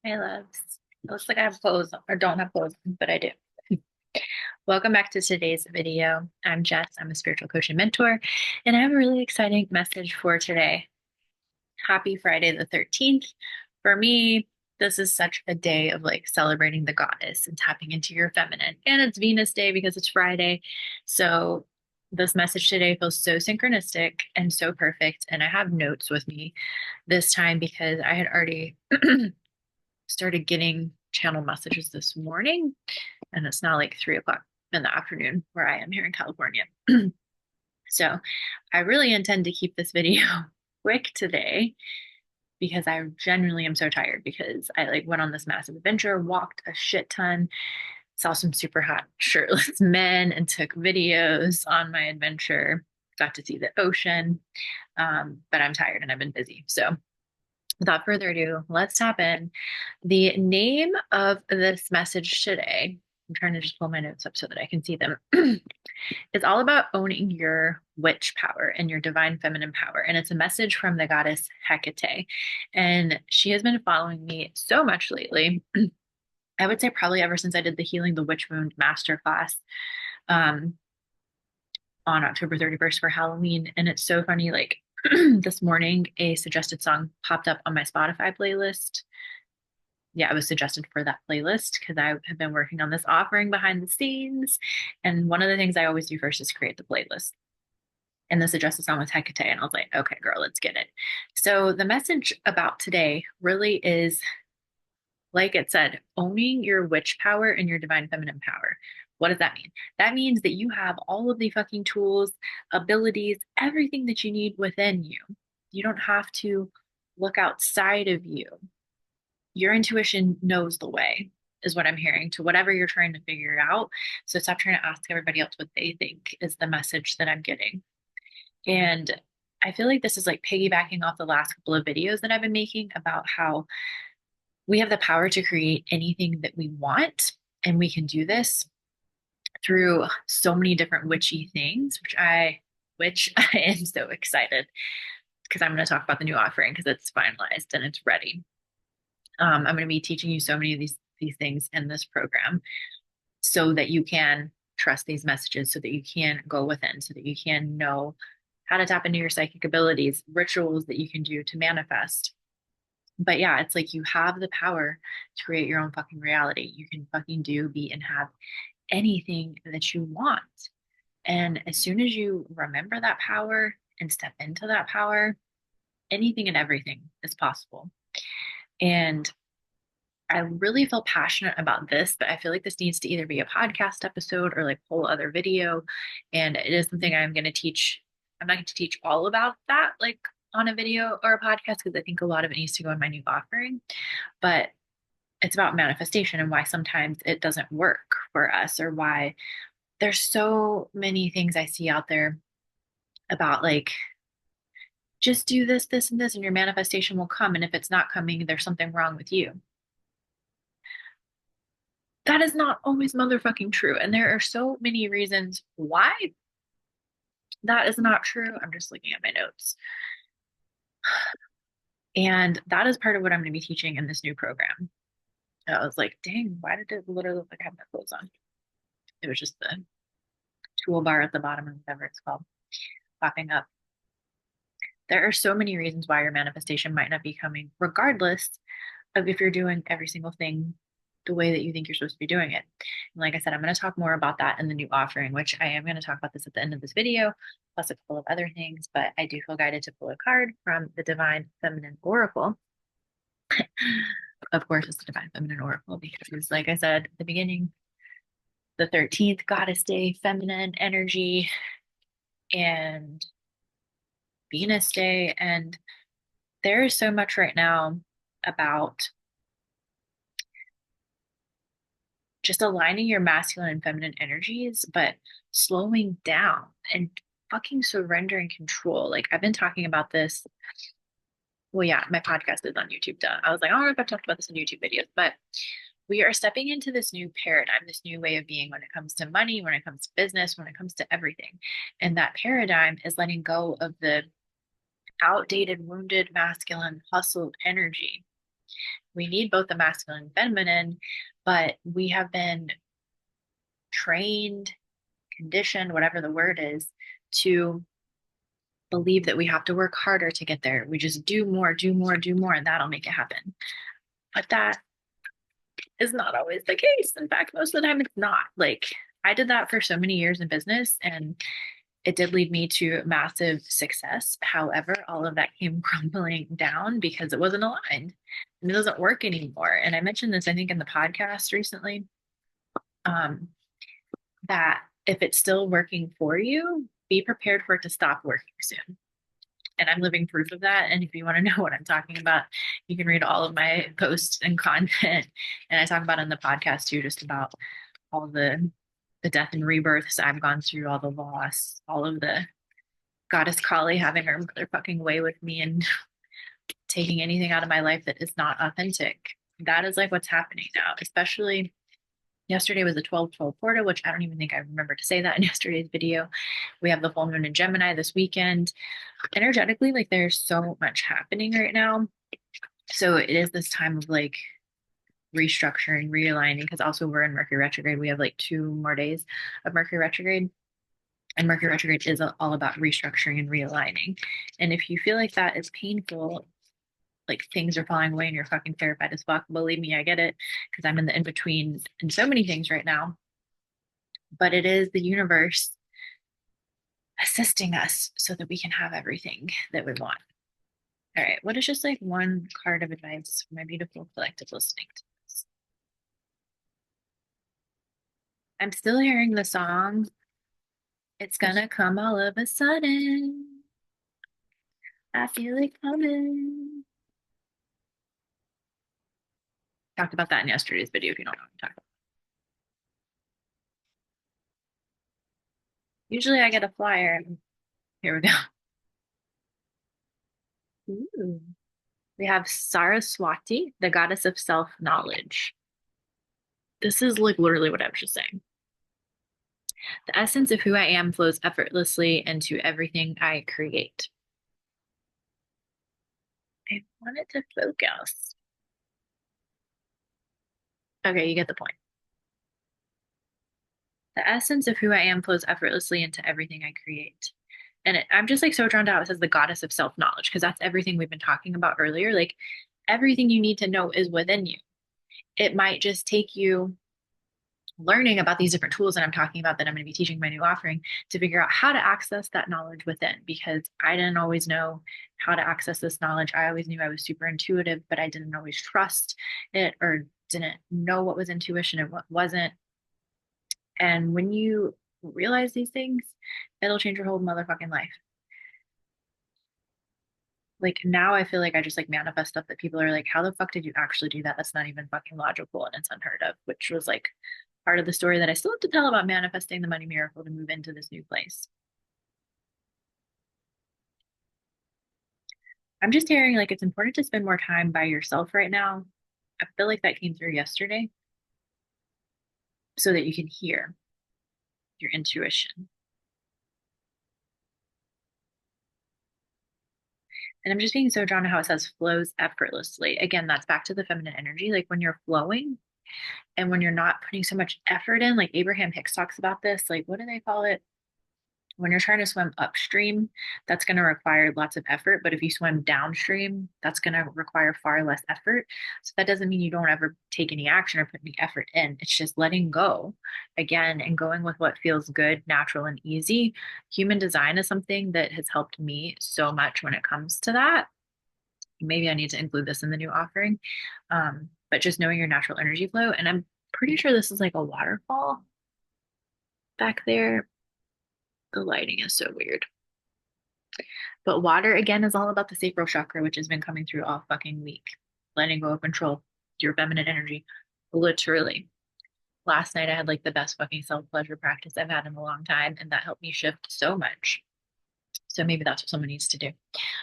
Hey, loves. It looks like I have clothes or don't have clothes, but I do. Welcome back to today's video. I'm Jess. I'm a spiritual coach and mentor, and I have a really exciting message for today. Happy Friday the 13th. For me, this is such a day of like celebrating the goddess and tapping into your feminine. And it's Venus Day because it's Friday. So this message today feels so synchronistic and so perfect. And I have notes with me this time because I had already started getting channel messages this morning, and it's now like 3 o'clock in the afternoon where I am here in California. So I really intend to keep this video quick today because I genuinely am so tired because I like went on this massive adventure, walked a shit ton, saw some super hot shirtless men and took videos on my adventure, got to see the ocean. But I'm tired and I've been busy. So without further ado, let's tap in. The name of this message today, I'm trying to just pull my notes up so that I can see them. It's all about owning your witch power and your divine feminine power. And it's a message from the goddess Hecate. And she has been following me so much lately. I would say probably ever since I did the Healing the Witch Wound masterclass um, on October 31st for Halloween. And it's so funny, like this morning, a suggested song popped up on my Spotify playlist. Yeah, I was suggested for that playlist because I have been working on this offering behind the scenes. And one of the things I always do first is create the playlist. And the suggested song was Hecate. And I was like, okay, girl, let's get it. So the message about today really is, like it said, owning your witch power and your divine feminine power. What does that mean? That means that you have all of the fucking tools, abilities, everything that you need within you. You don't have to look outside of you. Your intuition knows the way, is what I'm hearing to whatever you're trying to figure out. So stop trying to ask everybody else what they think is the message that I'm getting. And I feel like this is like piggybacking off the last couple of videos that I've been making about how we have the power to create anything that we want. And we can do this through so many different witchy things, which I am so excited because I'm going to talk about the new offering because it's finalized and it's ready. I'm going to be teaching you so many of these things in this program so that you can trust these messages, so that you can go within, so that you can know how to tap into your psychic abilities, rituals that you can do to manifest. But yeah, it's like you have the power to create your own fucking reality. You can fucking do, be, and have anything that you want. And as soon as you remember that power and step into that power, anything and everything is possible. And I really feel passionate about this, but I feel like this needs to either be a podcast episode or like a whole other video. And it is something I'm going to teach. I'm not going to teach all about that, like on a video or a podcast, because I think a lot of it needs to go in my new offering. But it's about manifestation and why sometimes it doesn't work for us, or why there's so many things I see out there about like, just do this, this, and this, and your manifestation will come. And if it's not coming, there's something wrong with you. That is not always motherfucking true. And there are so many reasons why that is not true. I'm just looking at my notes. And that is part of what I'm going to be teaching in this new program. And I was like, dang, why did it literally look like I have my clothes on? It was just the toolbar at the bottom of whatever it's called popping up. There are so many reasons why your manifestation might not be coming, regardless of if you're doing every single thing the way that you think you're supposed to be doing it. And like I said, I'm going to talk more about that in the new offering, which I am going to talk about this at the end of this video, plus a couple of other things. But I do feel guided to pull a card from the Divine Feminine Oracle. Of course, it's the Divine Feminine Oracle because, like I said at the beginning, the 13th Goddess Day, feminine energy, and Venus Day. And there is so much right now about just aligning your masculine and feminine energies, but slowing down and fucking surrendering control. Like I've been talking about this. Well, yeah, my podcast is on YouTube. Duh. I was like, I don't know if I've talked about this in YouTube videos, but we are stepping into this new paradigm, this new way of being when it comes to money, when it comes to business, when it comes to everything. And that paradigm is letting go of the outdated, wounded, masculine, hustled energy. We need both the masculine and feminine, but we have been trained, conditioned, whatever the word is, to believe that we have to work harder to get there. We just do more, do more, do more, and that'll make it happen. But that is not always the case. In fact, most of the time it's not. Like I did that for so many years in business and it did lead me to massive success. However, all of that came crumbling down because it wasn't aligned and it doesn't work anymore. And I mentioned this, I think, in the podcast recently, um, that if it's still working for you, be prepared for it to stop working soon. And I'm living proof of that. And if you want to know what I'm talking about, you can read all of my posts and content. And I talk about in the podcast too, just about all the death and rebirths I've gone through, all the loss, all of the goddess Kali having her motherfucking way with me and taking anything out of my life that is not authentic. That is like what's happening now, especially yesterday was the 12/12 portal, which I don't even think I remember to say that in yesterday's video. We have the full moon in Gemini this weekend. Energetically, like there's so much happening right now. So it is this time of like restructuring, realigning, because also we're in Mercury retrograde. We have like 2 more days of Mercury retrograde. And Mercury retrograde is all about restructuring and realigning. And if you feel like that is painful, like things are falling away and you're fucking terrified as fuck, believe me, I get it because I'm in the in between in so many things right now. But it is the universe assisting us so that we can have everything that we want. All right, what is just like one card of advice for my beautiful collective listening to this? I'm still hearing the song. It's gonna come all of a sudden. I feel it coming. Talked about that in yesterday's video if you don't know what I'm talking about. Usually I get a flyer. Here we go. Ooh. We have Saraswati, the goddess of self-knowledge. This is like literally what I was just saying. The essence of who I am flows effortlessly into everything I create. I want it to focus. Okay, you get the point. The essence of who I am flows effortlessly into everything I create. And I'm just like so drawn to how it says the goddess of self-knowledge, because that's everything we've been talking about earlier. Like everything you need to know is within you. It might just take you learning about these different tools that I'm talking about that I'm going to be teaching my new offering to figure out how to access that knowledge within because I didn't always know how to access this knowledge. I always knew I was super intuitive, but I didn't always trust it or didn't know what was intuition and what wasn't. And when you realize these things, it'll change your whole motherfucking life. Like now I feel like I just like manifest stuff that people are like, how the fuck did you actually do that? That's not even fucking logical and it's unheard of, which was like part of the story that I still have to tell about manifesting the money miracle to move into this new place. I'm just hearing like it's important to spend more time by yourself right now. I feel like that came through yesterday so that you can hear your intuition. And I'm just being so drawn to how it says flows effortlessly. Again, that's back to the feminine energy. Like when you're flowing and when you're not putting so much effort in, like Abraham Hicks talks about this, like what do they call it? When you're trying to swim upstream, that's going to require lots of effort. But if you swim downstream, that's going to require far less effort. So that doesn't mean you don't ever take any action or put any effort in. It's just letting go again and going with what feels good, natural, and easy. Human design is something that has helped me so much when it comes to that. Maybe I need to include this in the new offering. But just knowing your natural energy flow. And I'm pretty sure this is like a waterfall back there. The lighting is so weird. But water again is all about the sacral chakra, which has been coming through all fucking week. Letting go of control, your feminine energy. Literally. Last night I had like the best fucking self-pleasure practice I've had in a long time, and that helped me shift so much. So maybe that's what someone needs to do.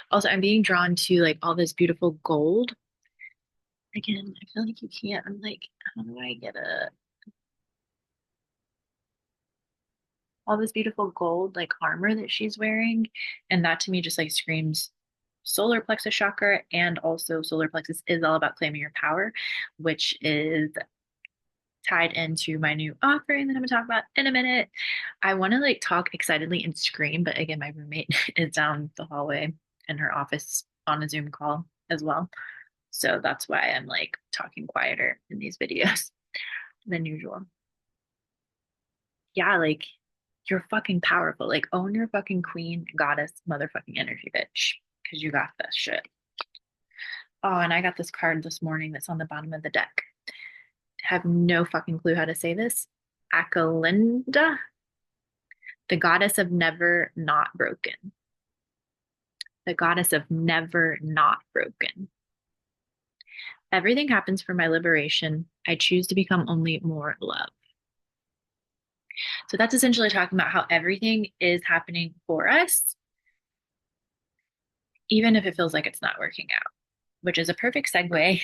Also, I'm being drawn to like all this beautiful gold. Again, I feel like you can't. I'm like, how do I get all this beautiful gold like armor that she's wearing? And that to me just like screams solar plexus chakra, and also solar plexus is all about claiming your power, which is tied into my new offering that I'm gonna talk about in a minute. I want to like talk excitedly and scream, but again, my roommate is down the hallway in her office on a Zoom call as well. So that's why I'm like talking quieter in these videos than usual. Yeah, like you're fucking powerful. Like own your fucking queen, goddess, motherfucking energy, bitch. Because you got this shit. Oh, and I got this card this morning that's on the bottom of the deck. Have no fucking clue how to say this. Akalinda, the goddess of never not broken. The goddess of never not broken. Everything happens for my liberation. I choose to become only more love. So that's essentially talking about how everything is happening for us, even if it feels like it's not working out, which is a perfect segue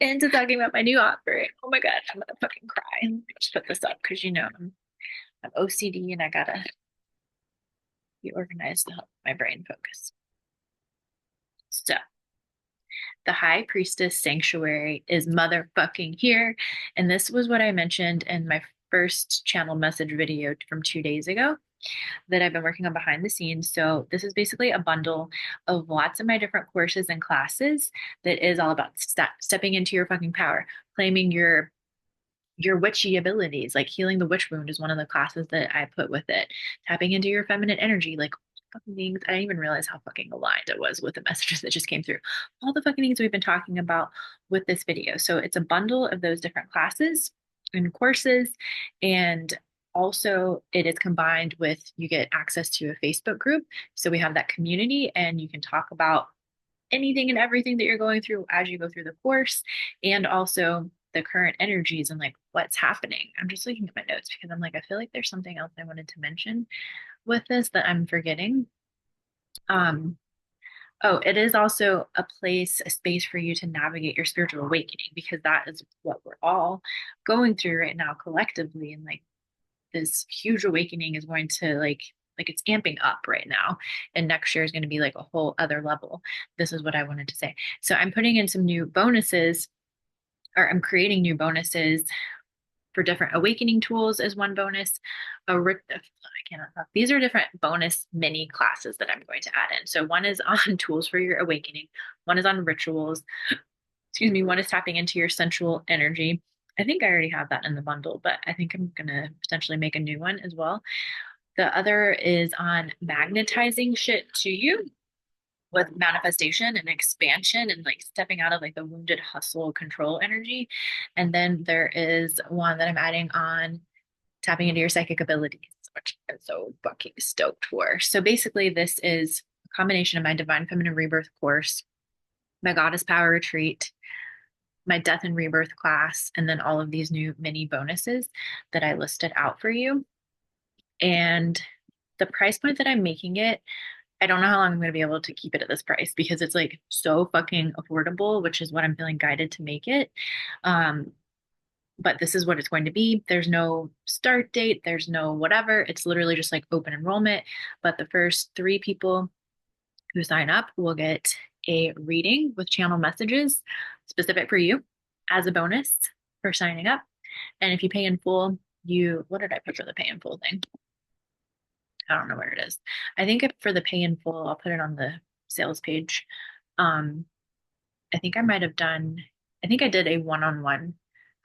into talking about my new offering. Oh my God, I'm gonna fucking cry. Let me just put this up because you know I'm OCD and I gotta be organized to help my brain focus. So the High Priestess Sanctuary is motherfucking here. And this was what I mentioned in my first channel message video from 2 days ago that I've been working on behind the scenes. So this is basically a bundle of lots of my different courses and classes that is all about stepping into your fucking power, claiming your witchy abilities, like healing the witch wound is one of the classes that I put with it. Tapping into your feminine energy, like fucking things. I didn't even realize how fucking aligned it was with the messages that just came through. All the fucking things we've been talking about with this video. So it's a bundle of those different classes and courses. And also it is combined with you get access to a Facebook group. So we have that community and you can talk about anything and everything that you're going through as you go through the course and also the current energies and like what's happening. I'm just looking at my notes because I'm like, I feel like there's something else I wanted to mention with this that I'm forgetting. Um, oh, it is also a place, a space for you to navigate your spiritual awakening because that is what we're all going through right now collectively. And like this huge awakening is going to like it's amping up right now and next year is going to be like a whole other level. This is what I wanted to say. So I'm putting in some new bonuses or I'm creating new bonuses for different awakening tools as one bonus. I cannot talk. These are different bonus mini classes that I'm going to add in. So one is on tools for your awakening, one is on rituals, excuse me, one is tapping into your sensual energy. I think I already have that in the bundle, but I think I'm gonna potentially make a new one as well. The other is on magnetizing shit to you with manifestation and expansion and like stepping out of like the wounded hustle control energy. And then there is one that I'm adding on tapping into your psychic abilities, which I'm so fucking stoked for. So basically, this is a combination of my Divine Feminine Rebirth course, my Goddess Power Retreat, my Death and Rebirth class, and then all of these new mini bonuses that I listed out for you. And the price point that I'm making it, I don't know how long I'm going to be able to keep it at this price because it's like so fucking affordable, which is what I'm feeling guided to make it. Um, but this is what it's going to be. There's no start date, there's no whatever. It's literally just like open enrollment. But the first 3 people who sign up will get a reading with channel messages specific for you as a bonus for signing up. And if you pay in full, what did I put for the pay in full thing? I don't know where it is. I think for the pay in full, I'll put it on the sales page. Um, I think I think I did a one-on-one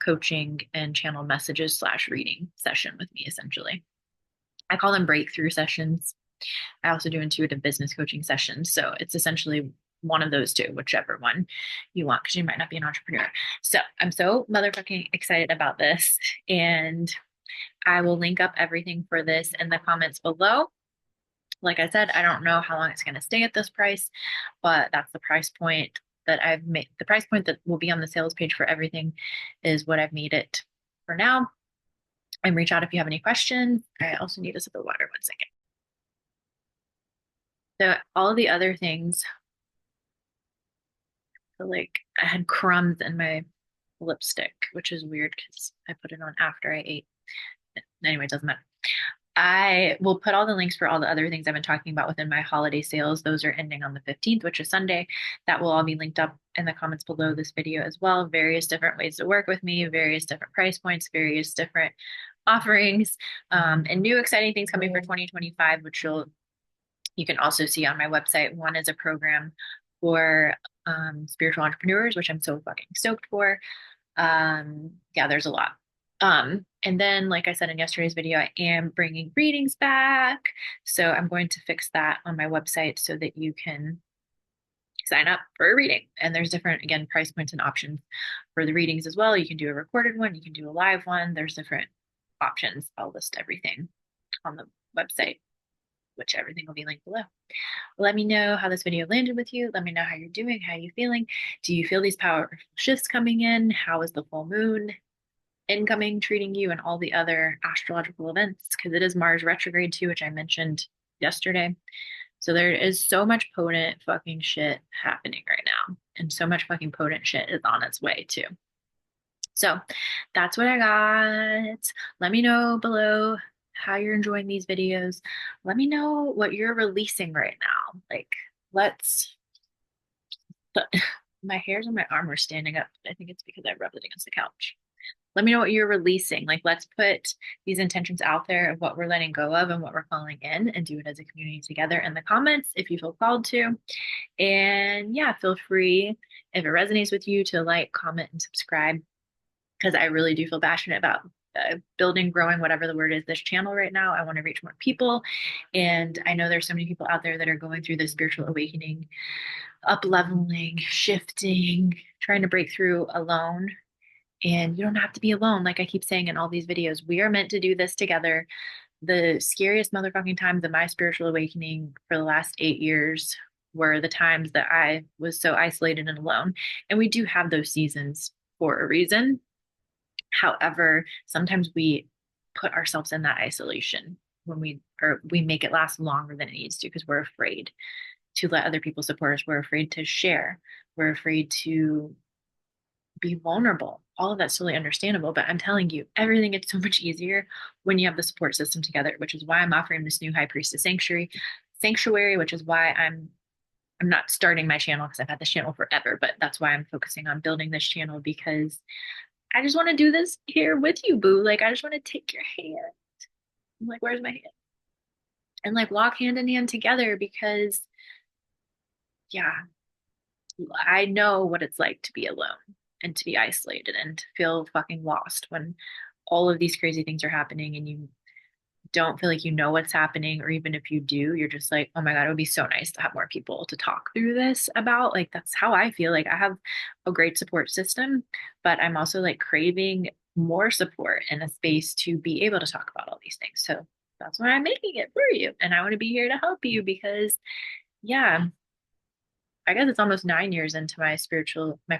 coaching and channel messages / reading session with me, essentially. I call them breakthrough sessions. I also do intuitive business coaching sessions. So it's essentially one of those two, whichever one you want, because you might not be an entrepreneur. So I'm so motherfucking excited about this. And I will link up everything for this in the comments below. Like I said, I don't know how long it's going to stay at this price, but that's the price point that I've made. The price point that will be on the sales page for everything is what I've made it for now. And reach out if you have any questions. I also need a sip of water. 1 second. So all of the other things, so like I had crumbs in my lipstick, which is weird because I put it on after I ate. Anyway, it doesn't matter. I will put all the links for all the other things I've been talking about within my holiday sales. Those are ending on the 15th, which is Sunday. That will all be linked up in the comments below this video as well. Various different ways to work with me, various different price points, various different offerings, and new exciting things coming for 2025, which you can also see on my website. One is a program for spiritual entrepreneurs, which I'm so fucking stoked for. Yeah, there's a lot. And then, like I said in yesterday's video, I am bringing readings back. So I'm going to fix that on my website so that you can sign up for a reading. And there's different, again, price points and options for the readings as well. You can do a recorded one, you can do a live one. There's different options. I'll list everything on the website, which everything will be linked below. Let me know how this video landed with you. Let me know how you're doing, how you feeling. Do you feel these powerful shifts coming in? How is the full moon incoming treating you and all the other astrological events? Because it is Mars retrograde too, which I mentioned yesterday. So there is so much potent fucking shit happening right now. And so much fucking potent shit is on its way too. So that's what I got. Let me know below how you're enjoying these videos. Let me know what you're releasing right now. Like, let's. My hairs on my arm were standing up. I think it's because I rubbed it against the couch. Let me know what you're releasing. Like, let's put these intentions out there of what we're letting go of and what we're calling in and do it as a community together in the comments if you feel called to. And yeah, feel free if it resonates with you to like, comment, and subscribe because I really do feel passionate about building, growing, whatever the word is, this channel right now. I want to reach more people. And I know there's so many people out there that are going through this spiritual awakening, up leveling, shifting, trying to break through alone. And you don't have to be alone. Like I keep saying in all these videos, we are meant to do this together. The scariest motherfucking times of my spiritual awakening for the last 8 years were the times that I was so isolated and alone. And we do have those seasons for a reason. However, sometimes we put ourselves in that isolation when we make it last longer than it needs to because we're afraid to let other people support us. We're afraid to share. We're afraid to be vulnerable. All of that's totally understandable, but I'm telling you, everything gets so much easier when you have the support system together, which is why I'm offering this new High Priestess Sanctuary, which is why I'm not starting my channel because I've had this channel forever, but that's why I'm focusing on building this channel because I just want to do this here with you, boo. Like I just want to take your hand. I'm like, where's my hand? And like walk hand in hand together because yeah, I know what it's like to be alone and to be isolated and to feel fucking lost when all of these crazy things are happening and you don't feel like you know what's happening, or even if you do, you're just like, oh my God, it would be so nice to have more people to talk through this about. Like, that's how I feel. Like, I have a great support system, but I'm also like craving more support and a space to be able to talk about all these things. So that's why I'm making it for you. And I want to be here to help you because, yeah, I guess it's almost 9 years into my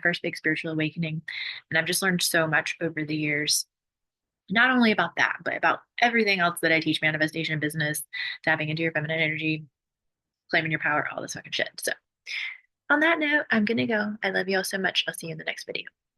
first big spiritual awakening. And I've just learned so much over the years, not only about that, but about everything else that I teach: manifestation, business, tapping into your feminine energy, claiming your power, all this fucking shit. So, on that note, I'm gonna go. I love you all so much. I'll see you in the next video.